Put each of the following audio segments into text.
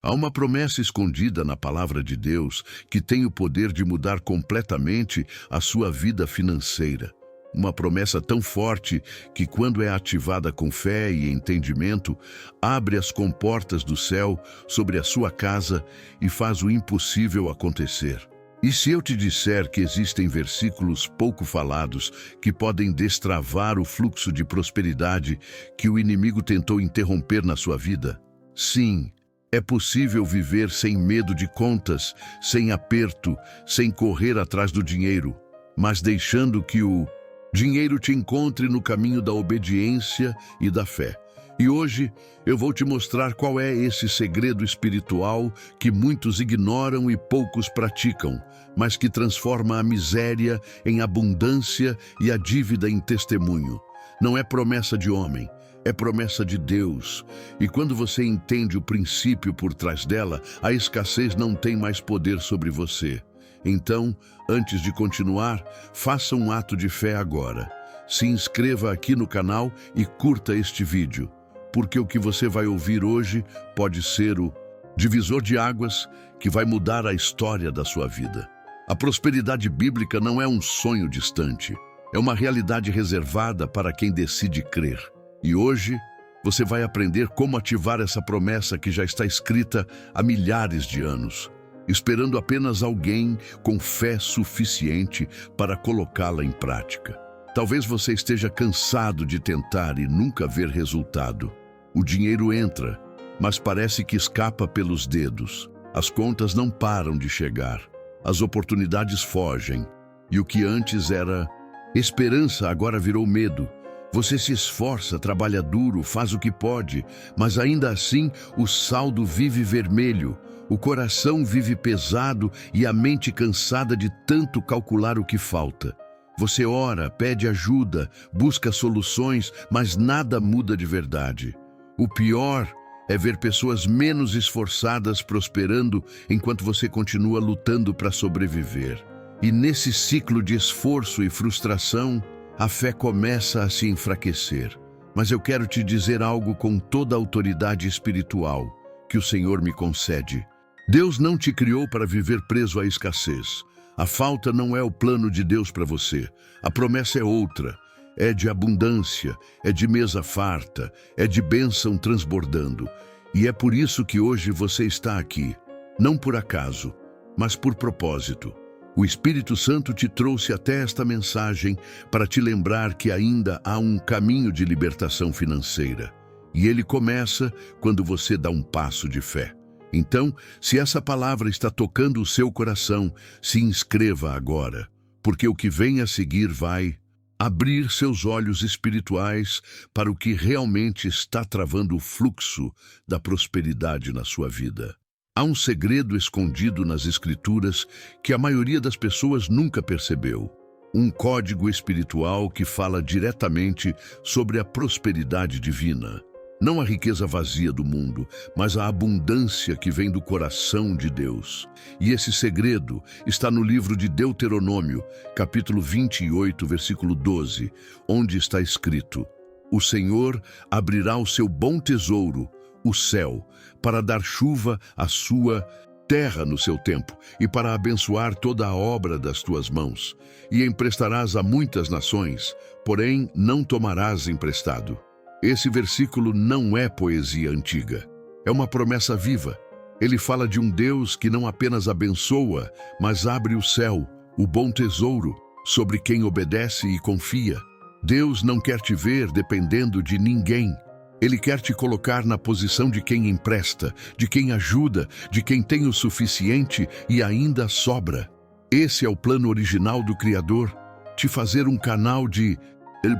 Há uma promessa escondida na palavra de Deus que tem o poder de mudar completamente a sua vida financeira. Uma promessa tão forte que, quando é ativada com fé e entendimento, abre as comportas do céu sobre a sua casa e faz o impossível acontecer. E se eu te disser que existem versículos pouco falados que podem destravar o fluxo de prosperidade que o inimigo tentou interromper na sua vida? Sim, é possível viver sem medo de contas, sem aperto, sem correr atrás do dinheiro, mas deixando que o dinheiro te encontre no caminho da obediência e da fé. E hoje eu vou te mostrar qual é esse segredo espiritual que muitos ignoram e poucos praticam, mas que transforma a miséria em abundância e a dívida em testemunho. Não é promessa de homem, é promessa de Deus. E quando você entende o princípio por trás dela, a escassez não tem mais poder sobre você. Então, antes de continuar, faça um ato de fé agora. Se inscreva aqui no canal e curta este vídeo, porque o que você vai ouvir hoje pode ser o divisor de águas que vai mudar a história da sua vida. A prosperidade bíblica não é um sonho distante, é uma realidade reservada para quem decide crer. E hoje, você vai aprender como ativar essa promessa que já está escrita há milhares de anos, esperando apenas alguém com fé suficiente para colocá-la em prática. Talvez você esteja cansado de tentar e nunca ver resultado. O dinheiro entra, mas parece que escapa pelos dedos. As contas não param de chegar. As oportunidades fogem. E o que antes era esperança agora virou medo. Você se esforça, trabalha duro, faz o que pode, mas ainda assim o saldo vive vermelho. O coração vive pesado e a mente cansada de tanto calcular o que falta. Você ora, pede ajuda, busca soluções, mas nada muda de verdade. O pior é ver pessoas menos esforçadas prosperando enquanto você continua lutando para sobreviver. E nesse ciclo de esforço e frustração, a fé começa a se enfraquecer. Mas eu quero te dizer algo com toda a autoridade espiritual que o Senhor me concede. Deus não te criou para viver preso à escassez. A falta não é o plano de Deus para você. A promessa é outra. É de abundância, é de mesa farta, é de bênção transbordando. E é por isso que hoje você está aqui. Não por acaso, mas por propósito. O Espírito Santo te trouxe até esta mensagem para te lembrar que ainda há um caminho de libertação financeira. E ele começa quando você dá um passo de fé. Então, se essa palavra está tocando o seu coração, se inscreva agora, porque o que vem a seguir vai abrir seus olhos espirituais para o que realmente está travando o fluxo da prosperidade na sua vida. Há um segredo escondido nas Escrituras que a maioria das pessoas nunca percebeu. Um código espiritual que fala diretamente sobre a prosperidade divina. Não a riqueza vazia do mundo, mas a abundância que vem do coração de Deus. E esse segredo está no livro de Deuteronômio, capítulo 28, versículo 12, onde está escrito: O Senhor abrirá o seu bom tesouro, o céu, para dar chuva à sua terra no seu tempo, e para abençoar toda a obra das tuas mãos. E emprestarás a muitas nações, porém não tomarás emprestado. Esse versículo não é poesia antiga, é uma promessa viva. Ele fala de um Deus que não apenas abençoa, mas abre o céu, o bom tesouro, sobre quem obedece e confia. Deus não quer te ver dependendo de ninguém. Ele quer te colocar na posição de quem empresta, de quem ajuda, de quem tem o suficiente e ainda sobra. Esse é o plano original do Criador, te fazer um canal de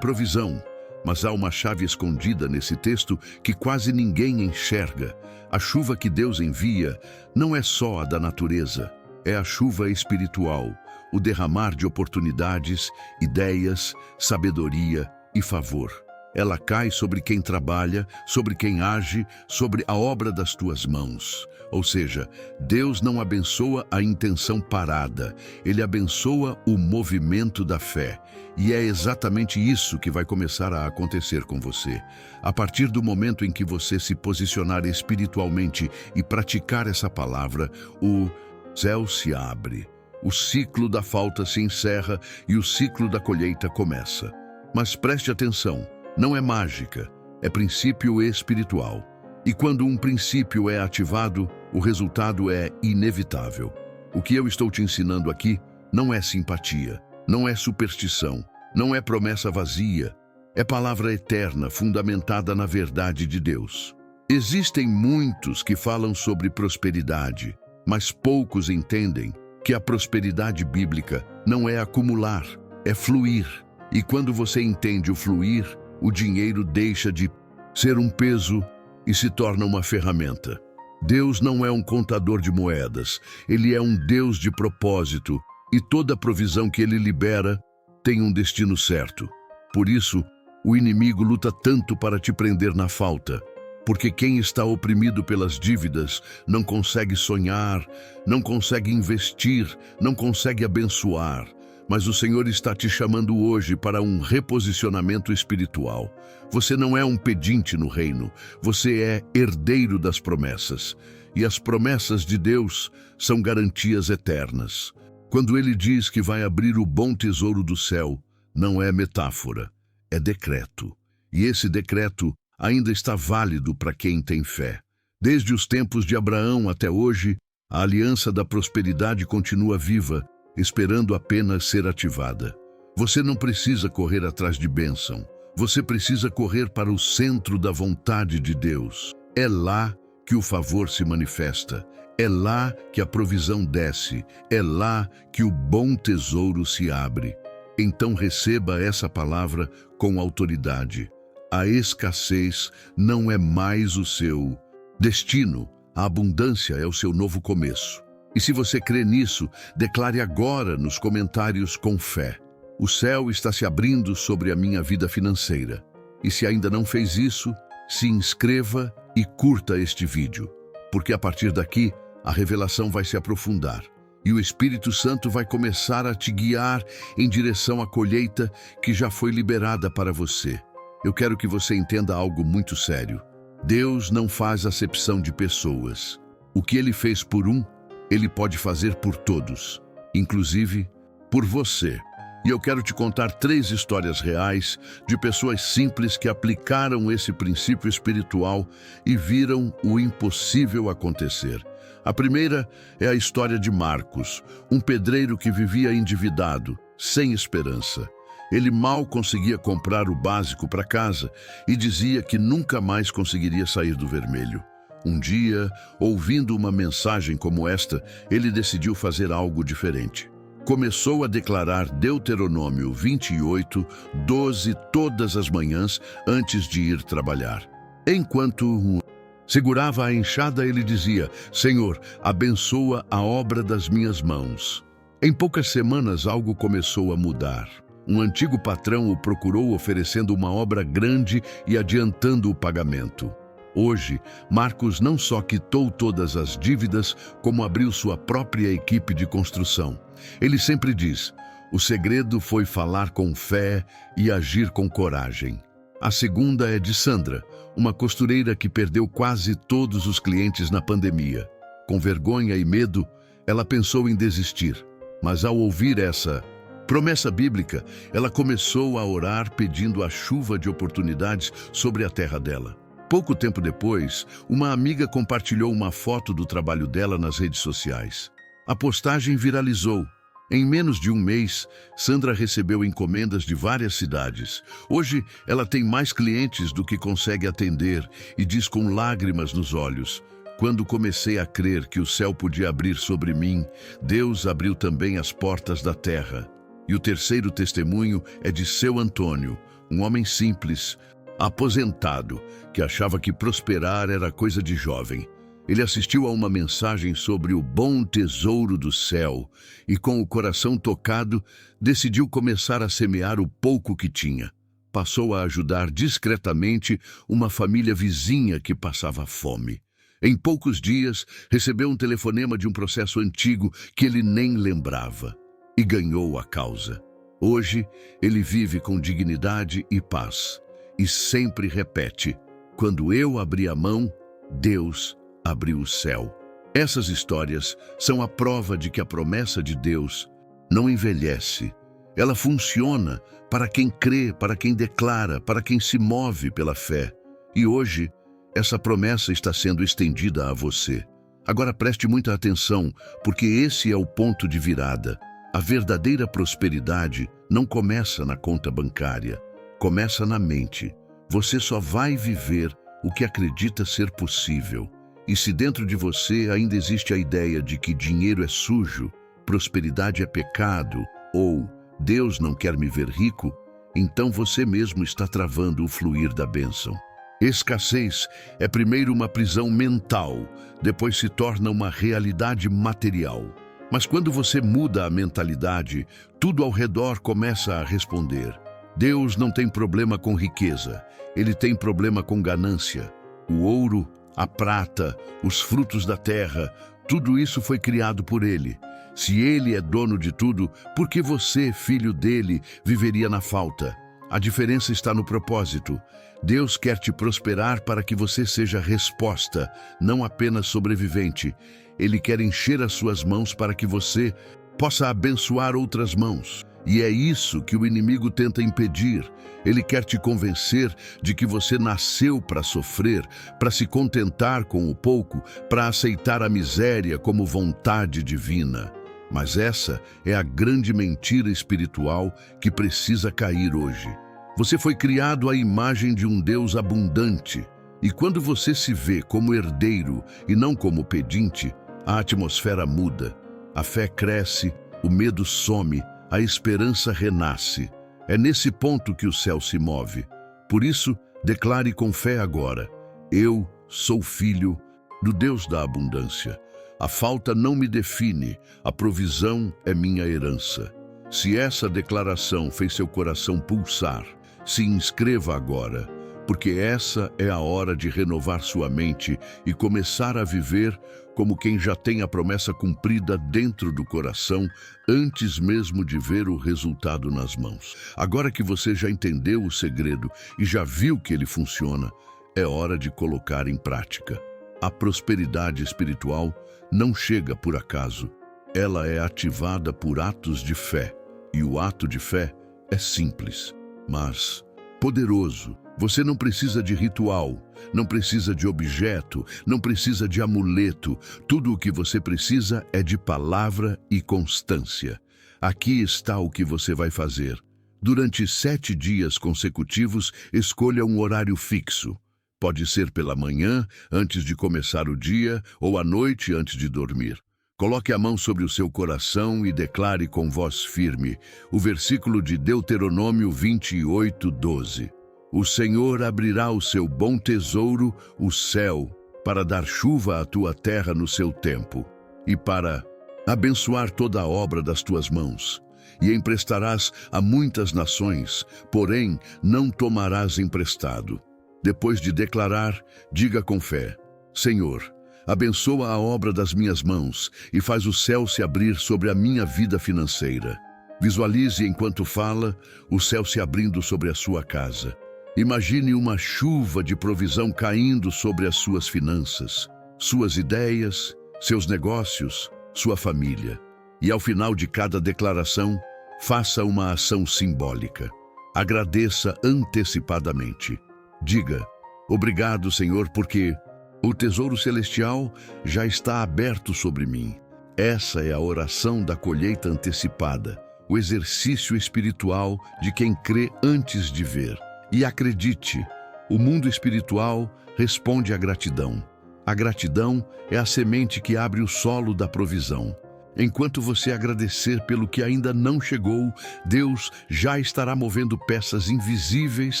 provisão. Mas há uma chave escondida nesse texto que quase ninguém enxerga. A chuva que Deus envia não é só a da natureza, é a chuva espiritual, o derramar de oportunidades, ideias, sabedoria e favor. Ela cai sobre quem trabalha, sobre quem age, sobre a obra das tuas mãos. Ou seja, Deus não abençoa a intenção parada, Ele abençoa o movimento da fé. E é exatamente isso que vai começar a acontecer com você. A partir do momento em que você se posicionar espiritualmente e praticar essa palavra, o céu se abre. O ciclo da falta se encerra e o ciclo da colheita começa. Mas preste atenção, não é mágica, é princípio espiritual. E quando um princípio é ativado, o resultado é inevitável. O que eu estou te ensinando aqui não é simpatia, não é superstição, não é promessa vazia, é palavra eterna fundamentada na verdade de Deus. Existem muitos que falam sobre prosperidade, mas poucos entendem que a prosperidade bíblica não é acumular, é fluir. E quando você entende o fluir, o dinheiro deixa de ser um peso e se torna uma ferramenta. Deus não é um contador de moedas, Ele é um Deus de propósito, e toda provisão que Ele libera tem um destino certo. Por isso, o inimigo luta tanto para te prender na falta, porque quem está oprimido pelas dívidas não consegue sonhar, não consegue investir, não consegue abençoar. Mas o Senhor está te chamando hoje para um reposicionamento espiritual. Você não é um pedinte no reino, você é herdeiro das promessas. E as promessas de Deus são garantias eternas. Quando Ele diz que vai abrir o bom tesouro do céu, não é metáfora, é decreto. E esse decreto ainda está válido para quem tem fé. Desde os tempos de Abraão até hoje, a aliança da prosperidade continua viva, esperando apenas ser ativada. Você não precisa correr atrás de bênção. Você precisa correr para o centro da vontade de Deus. É lá que o favor se manifesta. É lá que a provisão desce. É lá que o bom tesouro se abre. Então receba essa palavra com autoridade. A escassez não é mais o seu destino. A abundância é o seu novo começo. E se você crê nisso, declare agora nos comentários com fé: o céu está se abrindo sobre a minha vida financeira. E se ainda não fez isso, se inscreva e curta este vídeo, porque a partir daqui a revelação vai se aprofundar e o Espírito Santo vai começar a te guiar em direção à colheita que já foi liberada para você. Eu quero que você entenda algo muito sério. Deus não faz acepção de pessoas. O que Ele fez por um, Ele pode fazer por todos, inclusive por você. E eu quero te contar 3 histórias reais de pessoas simples que aplicaram esse princípio espiritual e viram o impossível acontecer. A primeira é a história de Marcos, um pedreiro que vivia endividado, sem esperança. Ele mal conseguia comprar o básico para casa e dizia que nunca mais conseguiria sair do vermelho. Um dia, ouvindo uma mensagem como esta, ele decidiu fazer algo diferente. Começou a declarar Deuteronômio 28:12 todas as manhãs antes de ir trabalhar. Enquanto segurava a enxada, ele dizia: Senhor, abençoa a obra das minhas mãos. Em poucas semanas, algo começou a mudar. Um antigo patrão o procurou oferecendo uma obra grande e adiantando o pagamento. Hoje, Marcos não só quitou todas as dívidas, como abriu sua própria equipe de construção. Ele sempre diz: o segredo foi falar com fé e agir com coragem. A segunda é de Sandra, uma costureira que perdeu quase todos os clientes na pandemia. Com vergonha e medo, ela pensou em desistir. Mas ao ouvir essa promessa bíblica, ela começou a orar pedindo a chuva de oportunidades sobre a terra dela. Pouco tempo depois, uma amiga compartilhou uma foto do trabalho dela nas redes sociais. A postagem viralizou. Em menos de um mês, Sandra recebeu encomendas de várias cidades. Hoje, ela tem mais clientes do que consegue atender e diz com lágrimas nos olhos: quando comecei a crer que o céu podia abrir sobre mim, Deus abriu também as portas da terra. E o terceiro testemunho é de seu Antônio, um homem simples, aposentado, que achava que prosperar era coisa de jovem. Ele assistiu a uma mensagem sobre o bom tesouro do céu e, com o coração tocado, decidiu começar a semear o pouco que tinha. passou a ajudar discretamente uma família vizinha que passava fome. Em poucos dias, recebeu um telefonema de um processo antigo que ele nem lembrava e ganhou a causa. Hoje, ele vive com dignidade e paz e sempre repete: quando eu abri a mão, Deus abriu o céu. Essas histórias são a prova de que a promessa de Deus não envelhece. Ela funciona para quem crê, para quem declara, para quem se move pela fé. E hoje, essa promessa está sendo estendida a você. Agora preste muita atenção, porque esse é o ponto de virada. A verdadeira prosperidade não começa na conta bancária, começa na mente. Você só vai viver o que acredita ser possível. E se dentro de você ainda existe a ideia de que dinheiro é sujo, prosperidade é pecado, ou Deus não quer me ver rico, então você mesmo está travando o fluir da bênção. Escassez é primeiro uma prisão mental, depois se torna uma realidade material. Mas quando você muda a mentalidade, tudo ao redor começa a responder. Deus não tem problema com riqueza, Ele tem problema com ganância. O ouro, a prata, os frutos da terra, tudo isso foi criado por Ele. Se Ele é dono de tudo, por que você, filho dele, viveria na falta? A diferença está no propósito. Deus quer te prosperar para que você seja resposta, não apenas sobrevivente. Ele quer encher as suas mãos para que você possa abençoar outras mãos. E é isso que o inimigo tenta impedir. Ele quer te convencer de que você nasceu para sofrer, para se contentar com o pouco, para aceitar a miséria como vontade divina. Mas essa é a grande mentira espiritual que precisa cair hoje. Você foi criado à imagem de um Deus abundante. E quando você se vê como herdeiro e não como pedinte, a atmosfera muda, a fé cresce, o medo some, a esperança renasce. É nesse ponto que o céu se move. Por isso, declare com fé agora: eu sou filho do Deus da abundância. A falta não me define, a provisão é minha herança. Se essa declaração fez seu coração pulsar, se inscreva agora, porque essa é a hora de renovar sua mente e começar a viver como quem já tem a promessa cumprida dentro do coração, antes mesmo de ver o resultado nas mãos. Agora que você já entendeu o segredo e já viu que ele funciona, é hora de colocar em prática. A prosperidade espiritual não chega por acaso. Ela é ativada por atos de fé. E o ato de fé é simples, mas poderoso. Você não precisa de ritual, não precisa de objeto, não precisa de amuleto. Tudo o que você precisa é de palavra e constância. Aqui está o que você vai fazer. Durante 7 dias consecutivos, escolha um horário fixo. Pode ser pela manhã, antes de começar o dia, ou à noite, antes de dormir. Coloque a mão sobre o seu coração e declare com voz firme o versículo de Deuteronômio 28:12. O Senhor abrirá o seu bom tesouro, o céu, para dar chuva à tua terra no seu tempo, e para abençoar toda a obra das tuas mãos. E emprestarás a muitas nações, porém não tomarás emprestado. Depois de declarar, diga com fé: Senhor, abençoa a obra das minhas mãos e faz o céu se abrir sobre a minha vida financeira. Visualize enquanto fala o céu se abrindo sobre a sua casa. Imagine uma chuva de provisão caindo sobre as suas finanças, suas ideias, seus negócios, sua família. E ao final de cada declaração, faça uma ação simbólica. Agradeça antecipadamente. Diga: obrigado, Senhor, porque o tesouro celestial já está aberto sobre mim. Essa é a oração da colheita antecipada, o exercício espiritual de quem crê antes de ver. E acredite, o mundo espiritual responde à gratidão. A gratidão é a semente que abre o solo da provisão. Enquanto você agradecer pelo que ainda não chegou, Deus já estará movendo peças invisíveis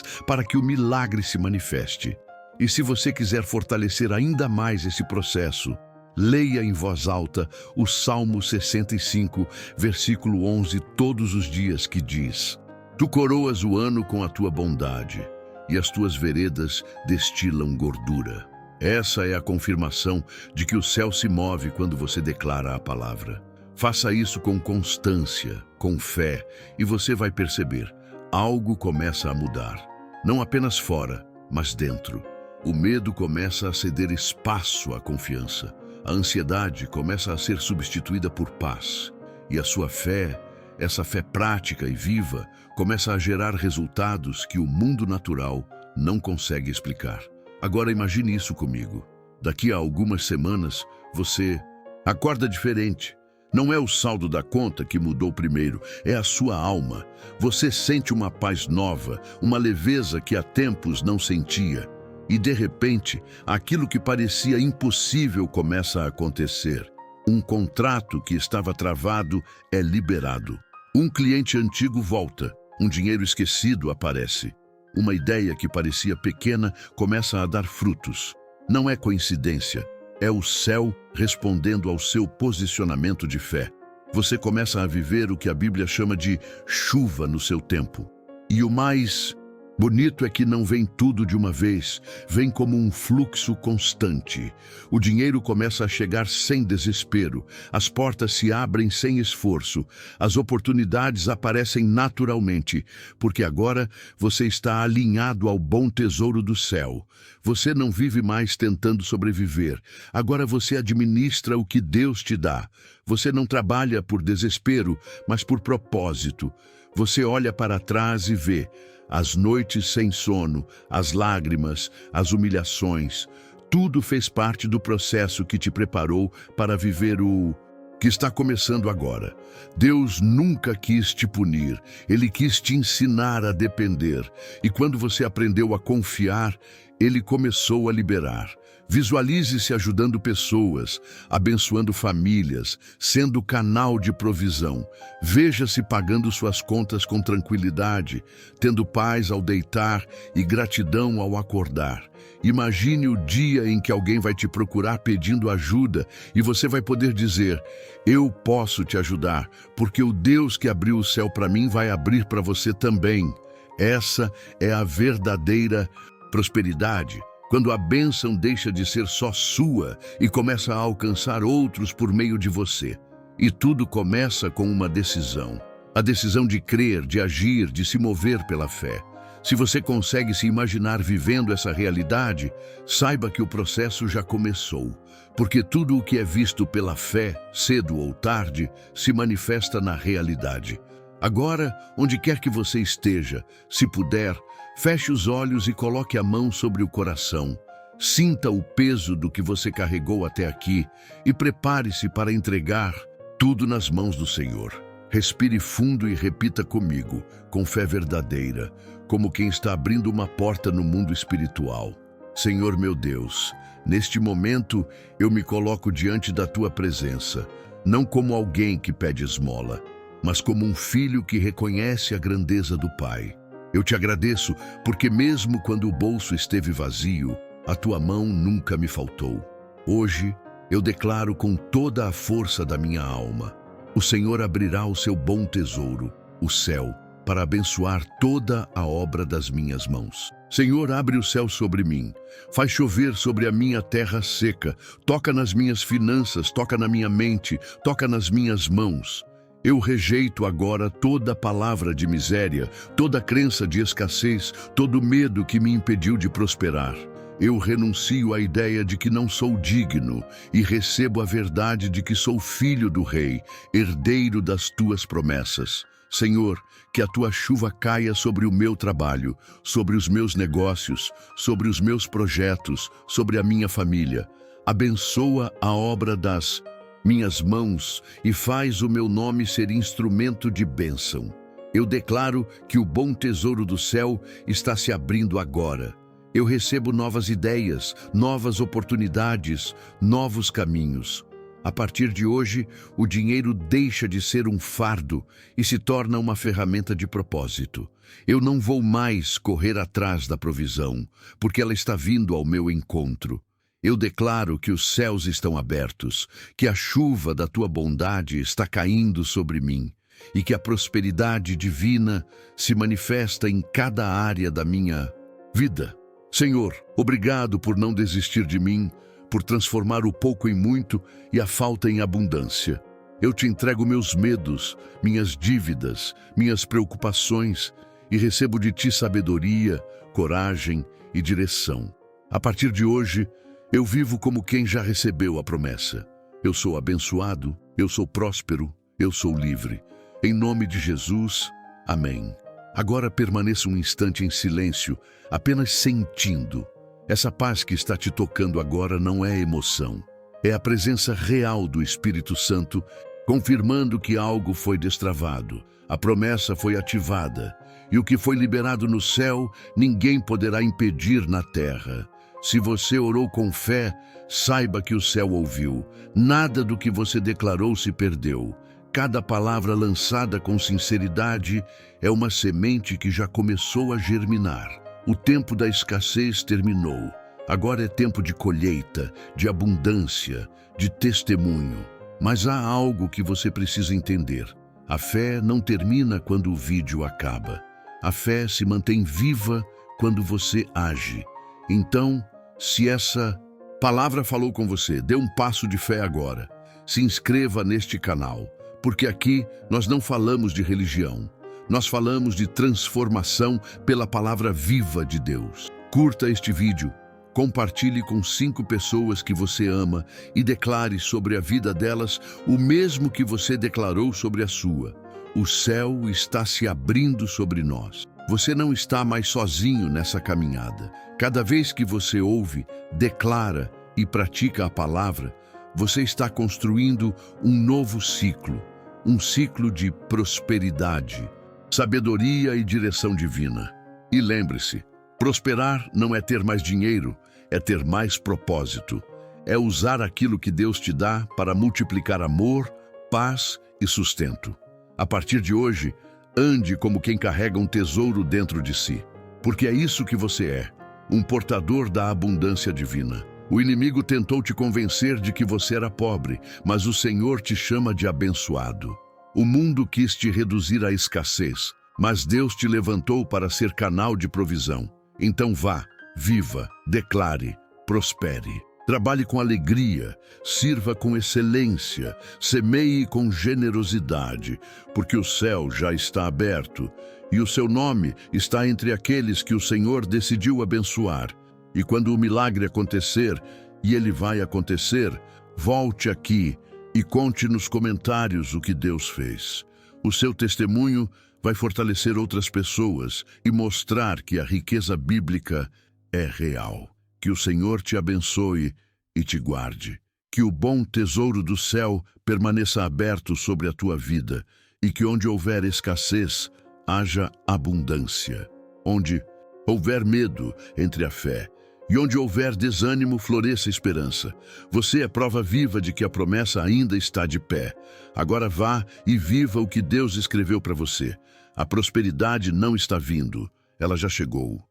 para que o milagre se manifeste. E se você quiser fortalecer ainda mais esse processo, leia em voz alta o Salmo 65, versículo 11, todos os dias, que diz: Tu coroas o ano com a tua bondade, e as tuas veredas destilam gordura. Essa é a confirmação de que o céu se move quando você declara a palavra. Faça isso com constância, com fé, e você vai perceber, algo começa a mudar. Não apenas fora, mas dentro. O medo começa a ceder espaço à confiança. A ansiedade começa a ser substituída por paz. E a sua fé, essa fé prática e viva, começa a gerar resultados que o mundo natural não consegue explicar. Agora imagine isso comigo. Daqui a algumas semanas, você acorda diferente. Não é o saldo da conta que mudou primeiro, é a sua alma. Você sente uma paz nova, uma leveza que há tempos não sentia. E de repente, aquilo que parecia impossível começa a acontecer. Um contrato que estava travado é liberado. Um cliente antigo volta, um dinheiro esquecido aparece. Uma ideia que parecia pequena começa a dar frutos. Não é coincidência, é o céu respondendo ao seu posicionamento de fé. Você começa a viver o que a Bíblia chama de chuva no seu tempo. E o mais bonito é que não vem tudo de uma vez, vem como um fluxo constante. O dinheiro começa a chegar sem desespero, as portas se abrem sem esforço, as oportunidades aparecem naturalmente, porque agora você está alinhado ao bom tesouro do céu. Você não vive mais tentando sobreviver, agora você administra o que Deus te dá. Você não trabalha por desespero, mas por propósito. Você olha para trás e vê as noites sem sono, as lágrimas, as humilhações. Tudo fez parte do processo que te preparou para viver o que está começando agora. Deus nunca quis te punir, Ele quis te ensinar a depender. E quando você aprendeu a confiar, Ele começou a liberar. Visualize-se ajudando pessoas, abençoando famílias, sendo canal de provisão. Veja-se pagando suas contas com tranquilidade, tendo paz ao deitar e gratidão ao acordar. Imagine o dia em que alguém vai te procurar pedindo ajuda e você vai poder dizer: eu posso te ajudar, porque o Deus que abriu o céu para mim vai abrir para você também. Essa é a verdadeira prosperidade. Quando a bênção deixa de ser só sua e começa a alcançar outros por meio de você. E tudo começa com uma decisão. A decisão de crer, de agir, de se mover pela fé. Se você consegue se imaginar vivendo essa realidade, saiba que o processo já começou. Porque tudo o que é visto pela fé, cedo ou tarde, se manifesta na realidade. Agora, onde quer que você esteja, se puder, feche os olhos e coloque a mão sobre o coração. Sinta o peso do que você carregou até aqui e prepare-se para entregar tudo nas mãos do Senhor. Respire fundo e repita comigo, com fé verdadeira, como quem está abrindo uma porta no mundo espiritual. Senhor meu Deus, neste momento eu me coloco diante da Tua presença, não como alguém que pede esmola, mas como um filho que reconhece a grandeza do Pai. Eu te agradeço porque mesmo quando o bolso esteve vazio, a tua mão nunca me faltou. Hoje, eu declaro com toda a força da minha alma: o Senhor abrirá o seu bom tesouro, o céu, para abençoar toda a obra das minhas mãos. Senhor, abre o céu sobre mim, faz chover sobre a minha terra seca, toca nas minhas finanças, toca na minha mente, toca nas minhas mãos. Eu rejeito agora toda palavra de miséria, toda crença de escassez, todo medo que me impediu de prosperar. Eu renuncio à ideia de que não sou digno e recebo a verdade de que sou filho do Rei, herdeiro das tuas promessas. Senhor, que a tua chuva caia sobre o meu trabalho, sobre os meus negócios, sobre os meus projetos, sobre a minha família. Abençoa a obra das minhas mãos e faz o meu nome ser instrumento de bênção. Eu declaro que o bom tesouro do céu está se abrindo agora. Eu recebo novas ideias, novas oportunidades, novos caminhos. A partir de hoje, o dinheiro deixa de ser um fardo e se torna uma ferramenta de propósito. Eu não vou mais correr atrás da provisão, porque ela está vindo ao meu encontro. Eu declaro que os céus estão abertos, que a chuva da tua bondade está caindo sobre mim. e que a prosperidade divina se manifesta em cada área da minha vida. Senhor, obrigado por não desistir de mim, por transformar o pouco em muito e a falta em abundância. Eu te entrego meus medos, minhas dívidas, minhas preocupações e recebo de ti sabedoria, coragem e direção. A partir de hoje, eu vivo como quem já recebeu a promessa. Eu sou abençoado, eu sou próspero, eu sou livre. Em nome de Jesus, amém. Agora permaneça um instante em silêncio, apenas sentindo. Essa paz que está te tocando agora não é emoção. É a presença real do Espírito Santo, confirmando que algo foi destravado, a promessa foi ativada, e o que foi liberado no céu, ninguém poderá impedir na terra. Se você orou com fé, saiba que o céu ouviu. Nada do que você declarou se perdeu. Cada palavra lançada com sinceridade é uma semente que já começou a germinar. O tempo da escassez terminou. Agora é tempo de colheita, de abundância, de testemunho. Mas há algo que você precisa entender. A fé não termina quando o vídeo acaba. A fé se mantém viva quando você age. Então, se essa palavra falou com você, dê um passo de fé agora. Se inscreva neste canal, porque aqui nós não falamos de religião. Nós falamos de transformação pela palavra viva de Deus. Curta este vídeo, compartilhe com 5 pessoas que você ama e declare sobre a vida delas o mesmo que você declarou sobre a sua. O céu está se abrindo sobre nós. Você não está mais sozinho nessa caminhada. Cada vez que você ouve, declara e pratica a palavra, você está construindo um novo ciclo, um ciclo de prosperidade, sabedoria e direção divina. E lembre-se, prosperar não é ter mais dinheiro, é ter mais propósito. É usar aquilo que Deus te dá para multiplicar amor, paz e sustento. A partir de hoje, ande como quem carrega um tesouro dentro de si, porque é isso que você é, um portador da abundância divina. O inimigo tentou te convencer de que você era pobre, mas o Senhor te chama de abençoado. O mundo quis te reduzir à escassez, mas Deus te levantou para ser canal de provisão. Então vá, viva, declare, prospere. Trabalhe com alegria, sirva com excelência, semeie com generosidade, porque o céu já está aberto e o seu nome está entre aqueles que o Senhor decidiu abençoar. E quando o milagre acontecer, e ele vai acontecer, volte aqui e conte nos comentários o que Deus fez. O seu testemunho vai fortalecer outras pessoas e mostrar que a riqueza bíblica é real. Que o Senhor te abençoe e te guarde. Que o bom tesouro do céu permaneça aberto sobre a tua vida e que onde houver escassez, haja abundância. Onde houver medo, entre a fé. E onde houver desânimo, floresça a esperança. Você é prova viva de que a promessa ainda está de pé. Agora vá e viva o que Deus escreveu para você. A prosperidade não está vindo, ela já chegou.